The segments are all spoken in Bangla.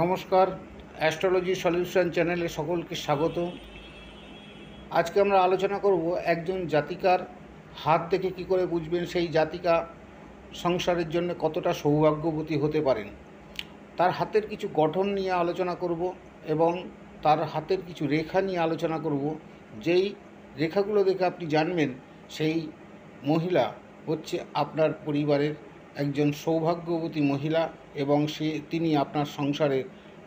নমস্কার, অ্যাস্ট্রোলজি সলিউশন চ্যানেলে সকলকে স্বাগত। আজকে আমরা আলোচনা করব একজন জাতিকার হাত দেখে কী করে বুঝবেন সেই জাতিকা সংসারের জন্য কতটা সৌভাগ্যবতী হতে পারেন। তার হাতের কিছু গঠন নিয়ে আলোচনা করব এবং তার হাতের কিছু রেখা নিয়ে আলোচনা করব। যেই রেখাগুলো দেখে আপনি জানবেন সেই মহিলা হচ্ছে আপনার পরিবারের একজন সৌভাগ্যবতী মহিলা এবং তিনি আপনার সংসারে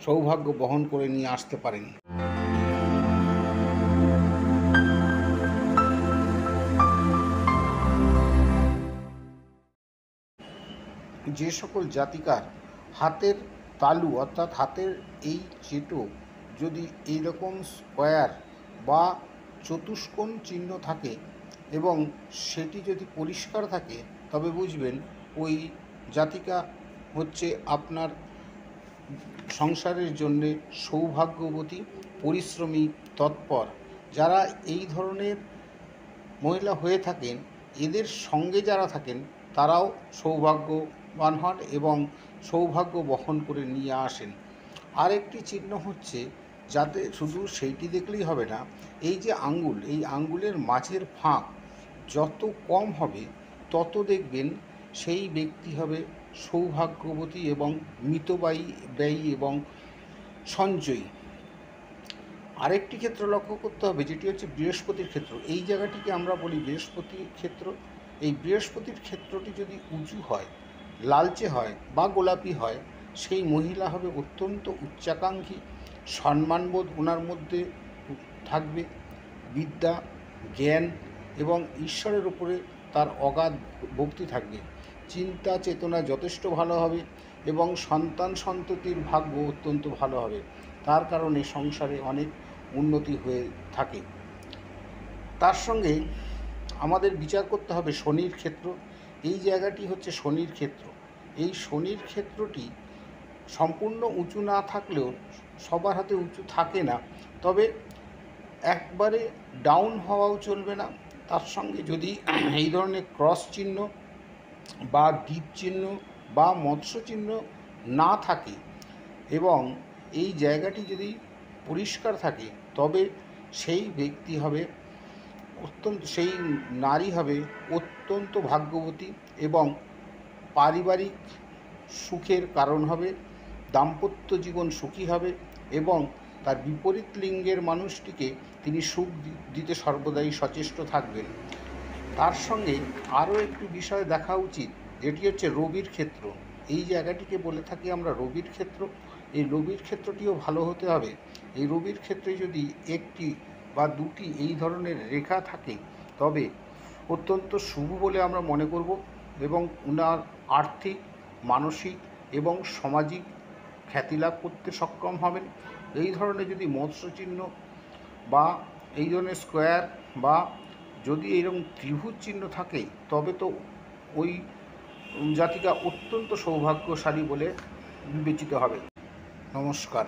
সৌভাগ্য বহন করে নিয়ে আসতে পারেন। যে সকল জাতিকার হাতের তালু অর্থাৎ হাতের এই চেটো যদি এইরকম স্কোয়ার বা চতুষ্কোণ চিহ্ন থাকে এবং সেটি যদি পরিষ্কার থাকে, তবে বুঝবেন ওই জাতিকা হচ্ছে আপনার সংসারের জন্যে সৌভাগ্যবতী, পরিশ্রমী, তৎপর। যারা এই ধরনের মহিলা হয়ে থাকেন, এদের সঙ্গে যারা থাকেন তারাও সৌভাগ্যবান হন এবং সৌভাগ্য বহন করে নিয়ে আসেন। আরেকটি চিহ্ন হচ্ছে, যাতে শুধু সেইটি দেখলেই হবে না, এই যে আঙ্গুল, এই আঙ্গুলের মাঝের ফাঁক যত কম হবে তত দেখবেন সেই ব্যক্তি হবে সৌভাগ্যবতী এবং ব্যয়ী এবং সঞ্চয়ী। আরেকটি ক্ষেত্র লক্ষ্য করতে হবে, যেটি হচ্ছে বৃহস্পতির ক্ষেত্র। এই জায়গাটিকে আমরা বলি বৃহস্পতির ক্ষেত্র। এই বৃহস্পতির ক্ষেত্রটি যদি উঁচু হয়, লালচে হয় বা গোলাপি হয়, সেই মহিলা হবে অত্যন্ত উচ্চাকাঙ্ক্ষী, সম্মানবোধ ওনার মধ্যে থাকবে, বিদ্যা, জ্ঞান এবং ঈশ্বরের উপরে তার অগাধ ভক্তি থাকবে, চিন্তা চেতনা যথেষ্ট ভালো হবে এবং সন্ততির ভাগ্য অত্যন্ত ভালো হবে। তার কারণে সংসারে অনেক উন্নতি হয়ে থাকে। তার সঙ্গে আমাদের বিচার করতে হবে শনির ক্ষেত্র। এই জায়গাটি হচ্ছে শনির ক্ষেত্র। এই শনির ক্ষেত্রটি সম্পূর্ণ উঁচু না থাকলেও, সবার হাতে উঁচু থাকে না, তবে একবারে ডাউন হওয়াও চলবে না। তার সঙ্গে যদি এই ধরনের ক্রস চিহ্ন বা দ্বীপ চিহ্ন বা মৎস্য চিহ্ন না থাকে এবং এই জায়গাটি যদি পরিষ্কার থাকে, তবে সেই ব্যক্তি হবে সেই নারী হবে অত্যন্ত ভাগ্যবতী এবং পারিবারিক সুখের কারণ হবে, দাম্পত্য জীবন সুখী হবে এবং তার বিপরীত লিঙ্গের মানুষটিকে তিনি সুখ দিতে সর্বদাই সচেষ্ট থাকবেন। তার সঙ্গে আরও একটি বিষয় দেখা উচিত, যেটি হচ্ছে রবির ক্ষেত্র। এই জায়গাটিকে বলে থাকি আমরা রবির ক্ষেত্র। এই রবির ক্ষেত্রটিও ভালো হতে হবে। এই রবির ক্ষেত্রে যদি একটি বা দুটি এই ধরনের রেখা থাকে, তবে অত্যন্ত শুভ বলে আমরা মনে করব এবং উনার আর্থিক, মানসিক এবং সামাজিক খ্যাতি লাভ করতে সক্ষম হবেন। এই ধরনের যদি মৎস্য চিহ্ন বা এই ধরনের স্কোয়ার বা যদি এইরকম ত্রিভুজ চিহ্ন থাকে, তবে তো ওই জাতিকা অত্যন্ত সৌভাগ্যশালী বলে বিবেচিত হবে। নমস্কার।